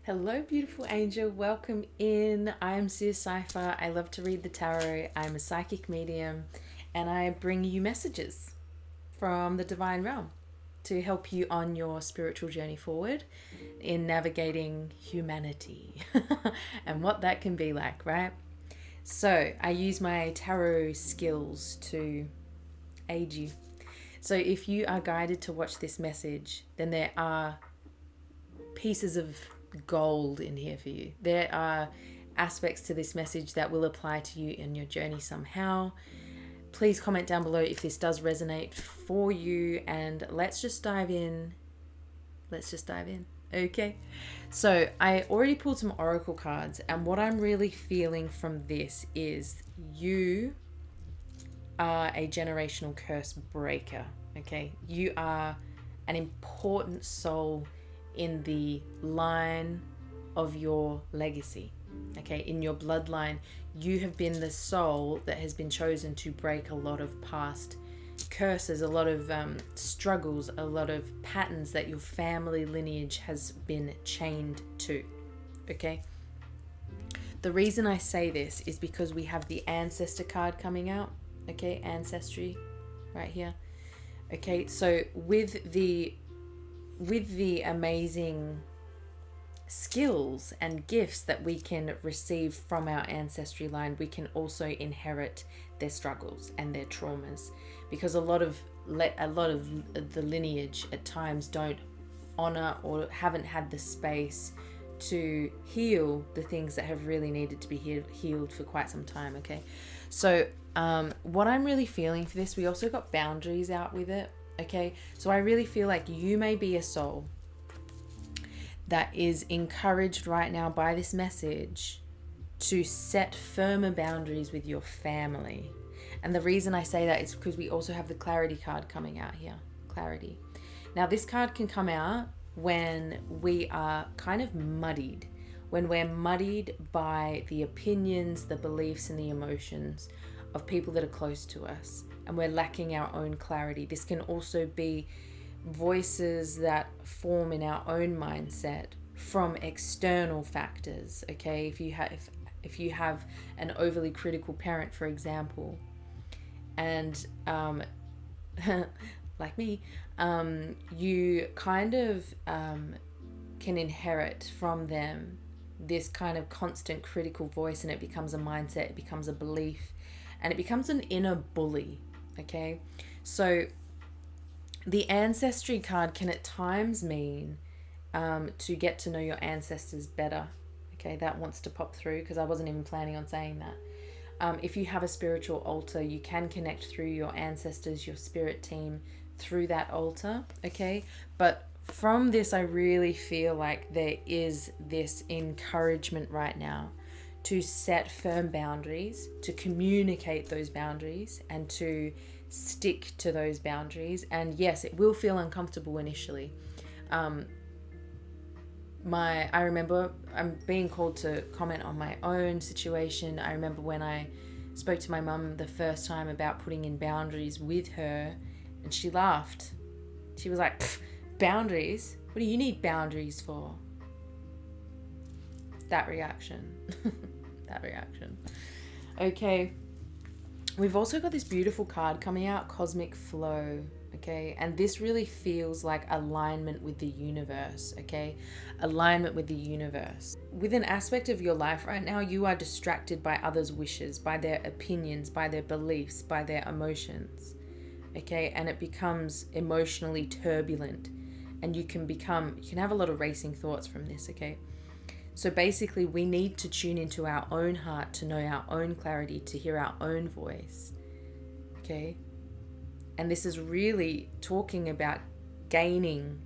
Hello, beautiful angel. Welcome in. I'm Sia Cypher. I love to read the tarot. I'm a psychic medium and I bring you messages from the divine realm to help you on your spiritual journey forward in navigating humanity and what that can be like, right? So, I use my tarot skills to aid you. So, if you are guided to watch this message, then there are pieces of gold in here for you. There are aspects to this message that will apply to you in your journey somehow. Please comment down below if this does resonate for you, and let's just dive in. Okay. So I already pulled some oracle cards, and what I'm really feeling from this is you are a generational curse breaker. Okay. You are an important soul in the line of your legacy. Okay, in your bloodline, you have been the soul that has been chosen to break a lot of past curses, a lot of struggles, a lot of patterns that your family lineage has been chained to. Okay, the reason I say this is because we have the ancestor card coming out. Okay, ancestry right here. Okay, so with the amazing skills and gifts that we can receive from our ancestry line, we can also inherit their struggles and their traumas, because a lot of the lineage at times don't honor or haven't had the space to heal the things that have really needed to be healed for quite some time. Okay, so what I'm really feeling for this, we also got boundaries out with it. Okay, so I really feel like you may be a soul that is encouraged right now by this message to set firmer boundaries with your family. And the reason I say that is because we also have the clarity card coming out here. Clarity. Now, this card can come out when we are kind of muddied, when we're muddied by the opinions, the beliefs, and the emotions of people that are close to us, and we're lacking our own clarity. This can also be voices that form in our own mindset from external factors. Okay, if you have an overly critical parent, for example, and like me, you kind of can inherit from them this kind of constant critical voice, and it becomes a mindset, it becomes a belief, and it becomes an inner bully. Okay, so the ancestry card can at times mean to get to know your ancestors better. Okay, that wants to pop through because I wasn't even planning on saying that. If you have a spiritual altar, you can connect through your ancestors, your spirit team, through that altar. Okay, but from this, I really feel like there is this encouragement right now to set firm boundaries, to communicate those boundaries, and to stick to those boundaries. And yes, it will feel uncomfortable initially. I remember I'm being called to comment on my own situation. I remember when I spoke to my mum the first time about putting in boundaries with her, and she laughed. She was like, boundaries? What do you need boundaries for? That reaction. That reaction. Okay. We've also got this beautiful card coming out, Cosmic Flow. Okay. And this really feels like alignment with the universe. Okay. Alignment with the universe. With an aspect of your life right now, you are distracted by others' wishes, by their opinions, by their beliefs, by their emotions. Okay. And it becomes emotionally turbulent. And you can have a lot of racing thoughts from this. Okay. So basically, we need to tune into our own heart to know our own clarity, to hear our own voice. Okay? And this is really talking about gaining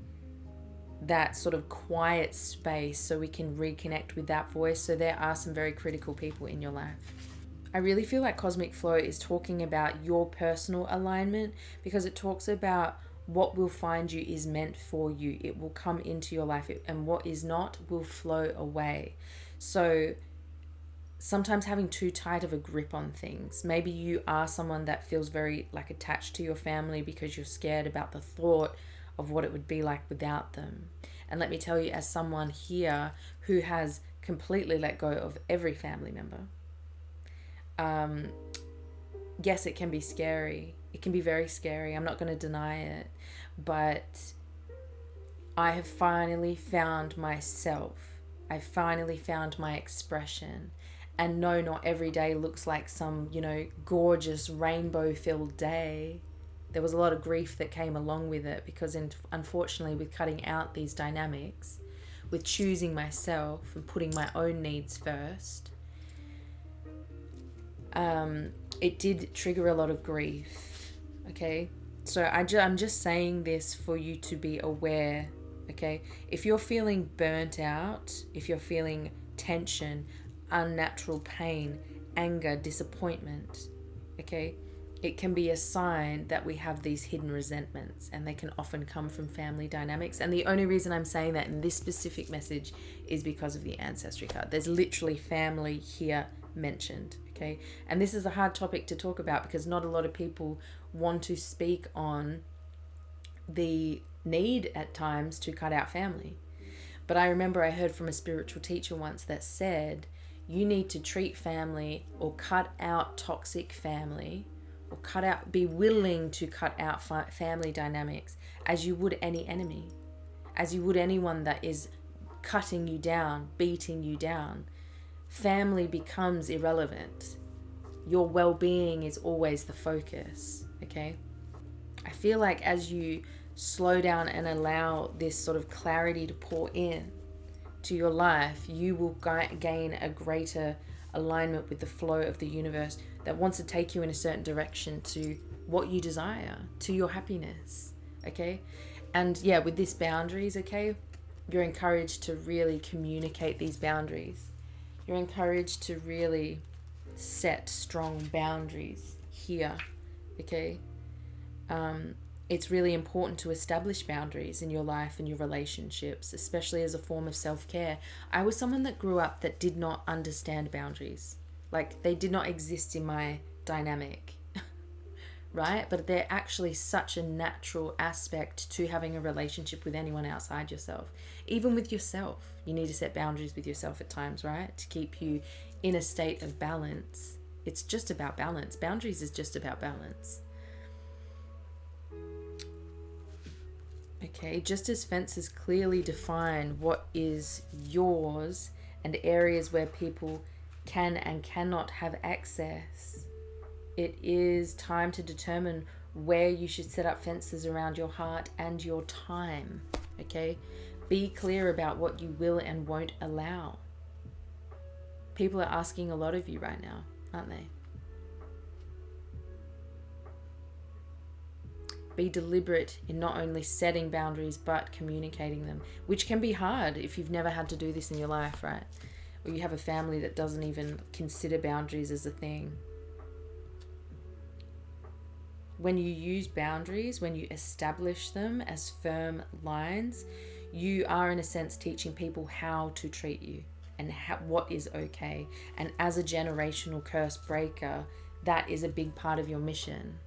that sort of quiet space so we can reconnect with that voice. So there are some very critical people in your life. I really feel like Cosmic Flow is talking about your personal alignment, because it talks about what will find you is meant for you. It will come into your life, and what is not will flow away. So sometimes having too tight of a grip on things. Maybe you are someone that feels very attached to your family because you're scared about the thought of what it would be like without them. And let me tell you, as someone here who has completely let go of every family member. Yes, it can be scary. It can be very scary. I'm not going to deny it. But I have finally found myself. I finally found my expression. And no, not every day looks like some, gorgeous rainbow-filled day. There was a lot of grief that came along with it because unfortunately with cutting out these dynamics, with choosing myself and putting my own needs first, it did trigger a lot of grief, okay? So I'm just saying this for you to be aware, okay? If you're feeling burnt out, if you're feeling tension, unnatural pain, anger, disappointment, okay, it can be a sign that we have these hidden resentments, and they can often come from family dynamics. And the only reason I'm saying that in this specific message is because of the ancestry card. There's literally family here mentioned, okay? And this is a hard topic to talk about because not a lot of people want to speak on the need at times to cut out family. But I remember I heard from a spiritual teacher once that said, you need to treat family or cut out toxic family, or be willing to cut out family dynamics as you would any enemy, as you would anyone that is cutting you down, beating you down. Family becomes irrelevant. Your well-being is always the focus, okay? I feel like as you slow down and allow this sort of clarity to pour in to your life, you will gain a greater alignment with the flow of the universe that wants to take you in a certain direction to what you desire, to your happiness, okay? And yeah, with this boundaries, okay, you're encouraged to really communicate these boundaries. You're encouraged to really set strong boundaries here, okay? It's really important to establish boundaries in your life and your relationships, especially as a form of self-care. I was someone that grew up that did not understand boundaries. Like, they did not exist in my dynamic, right? But they're actually such a natural aspect to having a relationship with anyone outside yourself. Even with yourself, you need to set boundaries with yourself at times, right? To keep you in a state of balance. It's just about balance. Boundaries is just about balance. Okay, just as fences clearly define what is yours and areas where people can and cannot have access, it is time to determine where you should set up fences around your heart and your time, okay? Be clear about what you will and won't allow. People are asking a lot of you right now, aren't they? Be deliberate in not only setting boundaries but communicating them, which can be hard if you've never had to do this in your life, right? Or you have a family that doesn't even consider boundaries as a thing. When you use boundaries, when you establish them as firm lines, you are in a sense teaching people how to treat you and what is okay. And as a generational curse breaker, that is a big part of your mission.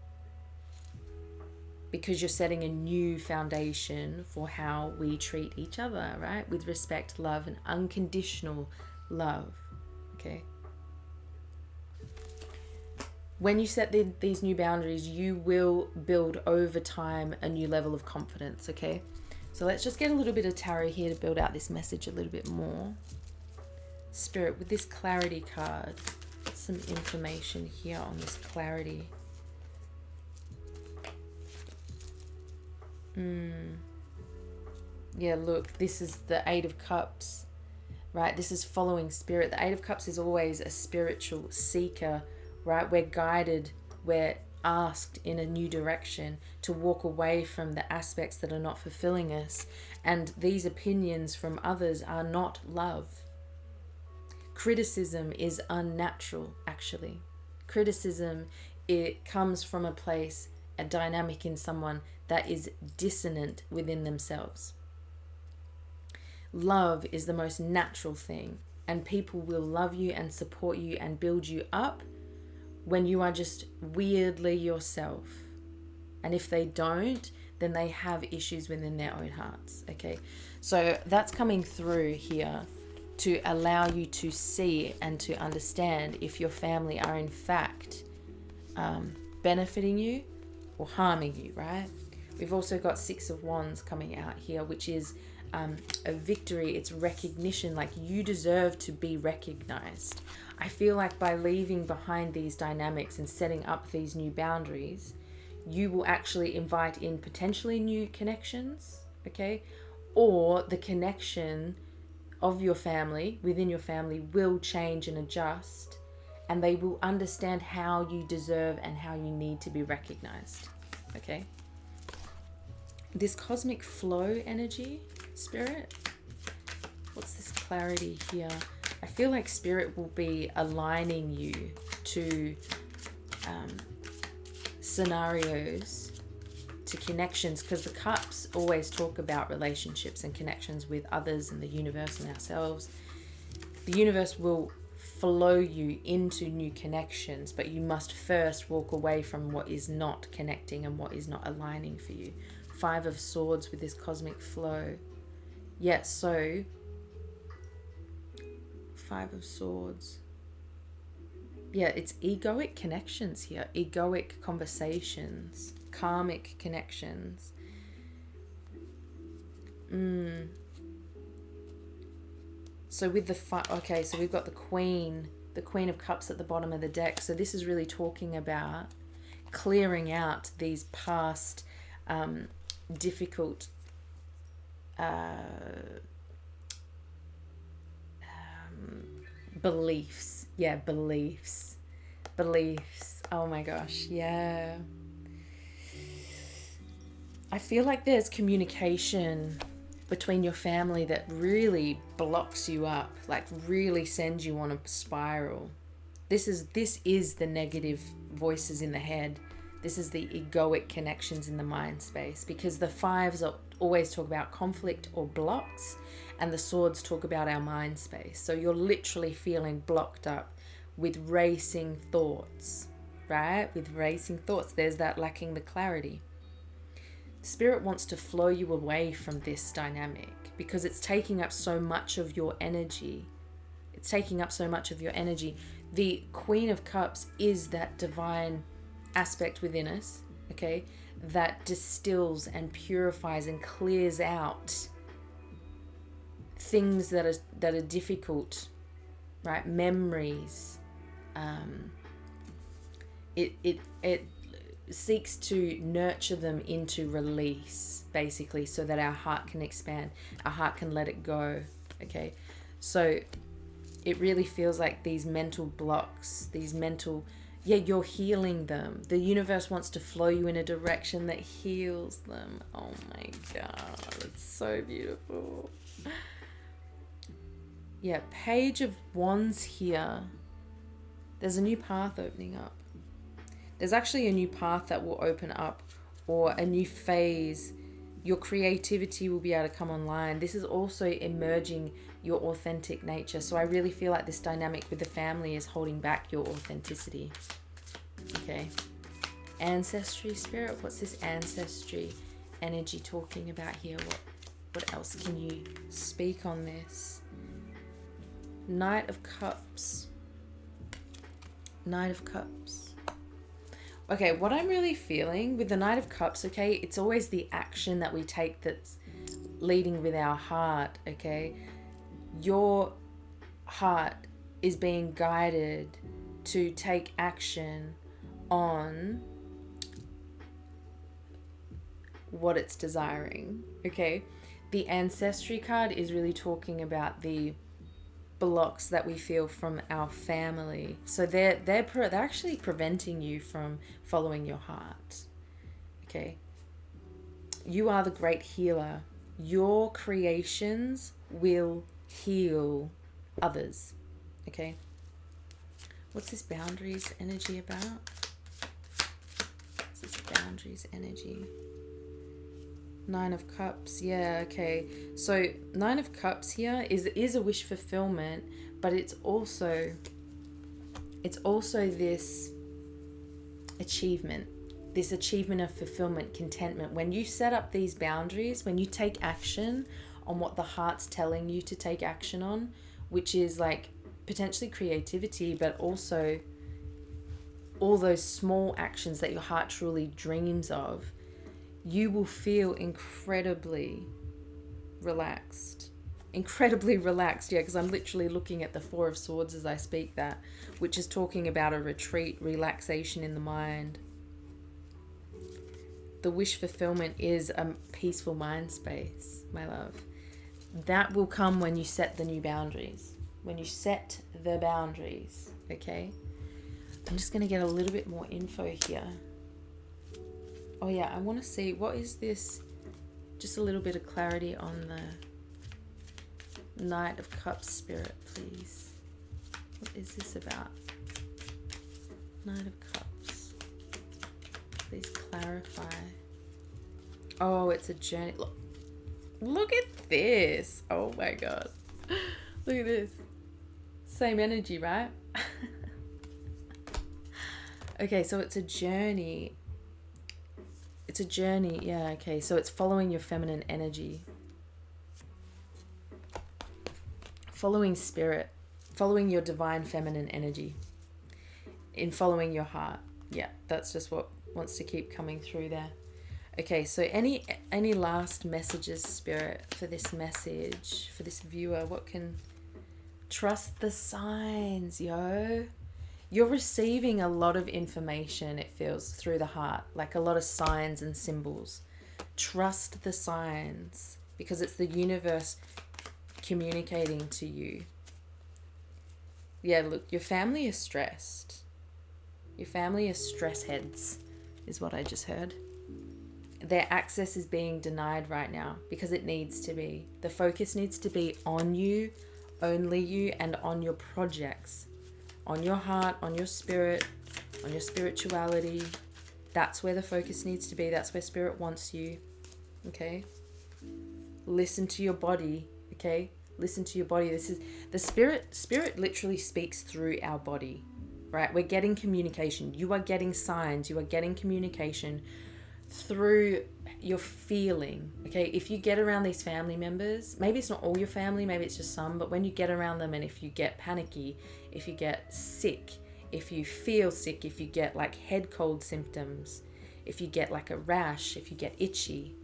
Because you're setting a new foundation for how we treat each other, right? With respect, love, and unconditional love, okay? When you set these new boundaries, you will build over time a new level of confidence, okay? So let's just get a little bit of tarot here to build out this message a little bit more. Spirit, with this clarity card, some information here on this clarity. Yeah, look, this is the Eight of Cups, right? This is following spirit. The Eight of Cups is always a spiritual seeker, right? We're guided, we're asked in a new direction to walk away from the aspects that are not fulfilling us. And these opinions from others are not love. Criticism is unnatural, actually. Criticism, it comes from a place, a dynamic in someone that is dissonant within themselves. Love is the most natural thing, and people will love you and support you and build you up when you are just weirdly yourself. And if they don't, then they have issues within their own hearts, okay? So that's coming through here to allow you to see and to understand if your family are in fact benefiting you or harming you, right? We've also got Six of Wands coming out here, which is a victory. It's recognition, like you deserve to be recognized. I feel like by leaving behind these dynamics and setting up these new boundaries, you will actually invite in potentially new connections, okay? Or the connection of your family, within your family, will change and adjust, and they will understand how you deserve and how you need to be recognized, okay? This cosmic flow energy, Spirit, what's this clarity here? I feel like Spirit will be aligning you to scenarios, to connections, because the cups always talk about relationships and connections with others and the universe and ourselves. The universe will flow you into new connections, but you must first walk away from what is not connecting and what is not aligning for you. Five of Swords with this cosmic flow. Yes, so Five of Swords. Yeah, it's egoic connections here, egoic conversations, karmic connections. So with the okay, so we've got the Queen of Cups at the bottom of the deck. So this is really talking about clearing out these past difficult beliefs. Yeah, beliefs. Oh my gosh, yeah. I feel like there's communication between your family that really blocks you up, like really sends you on a spiral. This is the negative voices in the head. This is the egoic connections in the mind space, because the fives always talk about conflict or blocks, and the swords talk about our mind space. So you're literally feeling blocked up with racing thoughts, right? With racing thoughts, there's that lacking the clarity. Spirit wants to flow you away from this dynamic because it's taking up so much of your energy. It's taking up so much of your energy. The Queen of Cups is that divine aspect within us, okay, that distills and purifies and clears out things that are difficult, right? Memories. It seeks to nurture them into release, basically, so that our heart can expand, our heart can let it go, okay? So it really feels like these mental blocks, you're healing them. The universe wants to flow you in a direction that heals them. Oh my God, it's so beautiful. Yeah, Page of Wands here. There's a new path opening up. There's actually a new path that will open up, or a new phase. Your creativity will be able to come online. This is also emerging your authentic nature. So I really feel like this dynamic with the family is holding back your authenticity. Okay. Ancestry, Spirit. What's this ancestry energy talking about here? What else can you speak on this? Knight of Cups. Knight of Cups. Okay, what I'm really feeling with the Knight of Cups, okay, it's always the action that we take that's leading with our heart, okay? Your heart is being guided to take action on what it's desiring, okay? The Ancestry card is really talking about the blocks that we feel from our family. So they're actually preventing you from following your heart. Okay. You are the great healer. Your creations will heal others. Okay. What's this boundaries energy about? What's this boundaries energy? Nine of Cups, yeah, okay. So Nine of Cups here is a wish fulfillment, but it's also this achievement of fulfillment, contentment. When you set up these boundaries, when you take action on what the heart's telling you to take action on, which is like potentially creativity, but also all those small actions that your heart truly dreams of, you will feel incredibly relaxed. Incredibly relaxed, yeah, because I'm literally looking at the Four of Swords as I speak that, which is talking about a retreat, relaxation in the mind. The wish fulfillment is a peaceful mind space, my love. That will come when you set the new boundaries. When you set the boundaries, okay? I'm just going to get a little bit more info here. Oh yeah, I want to see, what is this? Just a little bit of clarity on the Knight of Cups spirit, please. What is this about? Knight of Cups. Please clarify. Oh, it's a journey. Look at this. Oh my God. Look at this. Same energy, right? Okay, so it's a journey. It's a journey, yeah, okay. So it's following your feminine energy. Following spirit. Following your divine feminine energy. In following your heart. Yeah, that's just what wants to keep coming through there. Okay, so any last messages, Spirit, for this message, for this viewer? What can... Trust the signs, yo. You're receiving a lot of information, it feels, through the heart, like a lot of signs and symbols. Trust the signs, because it's the universe communicating to you. Yeah, look, your family is stressed. Your family is stress heads, is what I just heard. Their access is being denied right now because it needs to be. The focus needs to be on you, only you, and on your projects. On your heart, on your spirit, on your spirituality. That's where the focus needs to be. That's where spirit wants you. Okay? Listen to your body. Okay? Listen to your body. This is the spirit literally speaks through our body. Right? We're getting communication. You are getting signs. You are getting communication through your feeling. Okay? If you get around these family members, maybe it's not all your family, maybe it's just some, but when you get around them and if you get panicky, if you get sick, if you feel sick, if you get like head cold symptoms, if you get like a rash, if you get itchy,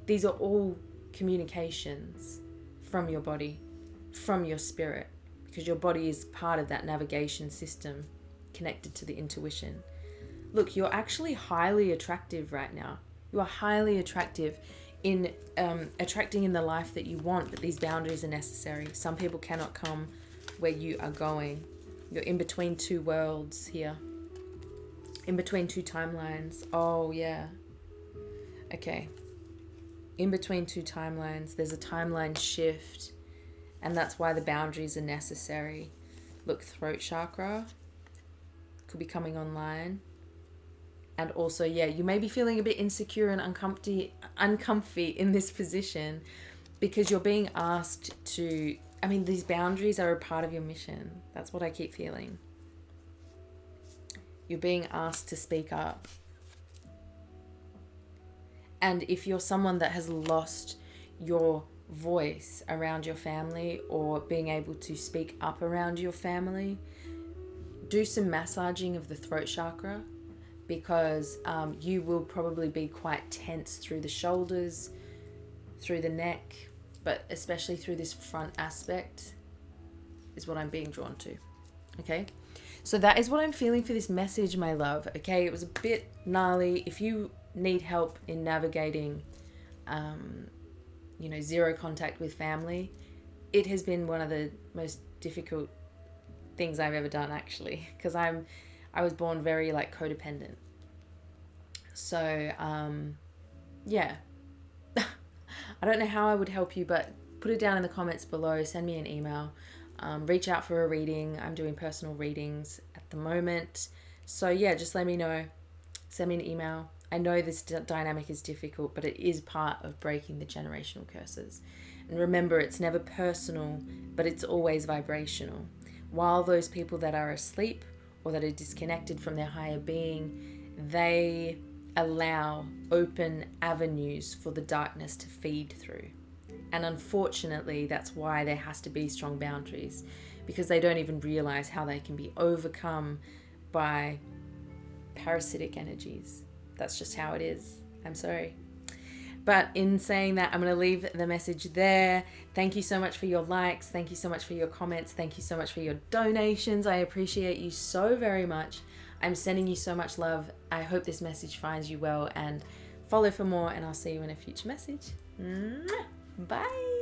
these are all communications from your body, from your spirit, because your body is part of that navigation system connected to the intuition. Look, you're actually highly attractive right now. You are highly attractive in attracting in the life that you want, but these boundaries are necessary. Some people cannot come where you are going. You're in between two worlds here. In between two timelines. Oh, yeah. Okay. In between two timelines, there's a timeline shift, and that's why the boundaries are necessary. Look, throat chakra could be coming online. And also, yeah, you may be feeling a bit insecure and uncomfy in this position because you're being asked to... I mean, these boundaries are a part of your mission. That's what I keep feeling. You're being asked to speak up. And if you're someone that has lost your voice around your family or being able to speak up around your family, do some massaging of the throat chakra, because you will probably be quite tense through the shoulders, through the neck, but especially through this front aspect is what I'm being drawn to. Okay? So that is what I'm feeling for this message, my love. Okay? It was a bit gnarly. If you need help in navigating, zero contact with family, it has been one of the most difficult things I've ever done, actually, because I was born very like codependent. So, yeah. I don't know how I would help you, but put it down in the comments below. Send me an email. Reach out for a reading. I'm doing personal readings at the moment. So yeah, just let me know. Send me an email. I know this dynamic is difficult, but it is part of breaking the generational curses. And remember, it's never personal, but it's always vibrational. While those people that are asleep or that are disconnected from their higher being, they allow open avenues for the darkness to feed through. And unfortunately, that's why there has to be strong boundaries, because they don't even realize how they can be overcome by parasitic energies. That's just how it is. I'm sorry. But in saying that, I'm going to leave the message there. Thank you so much for your likes. Thank you so much for your comments. Thank you so much for your donations. I appreciate you so very much. I'm sending you so much love. I hope this message finds you well, and follow for more, and I'll see you in a future message. Bye.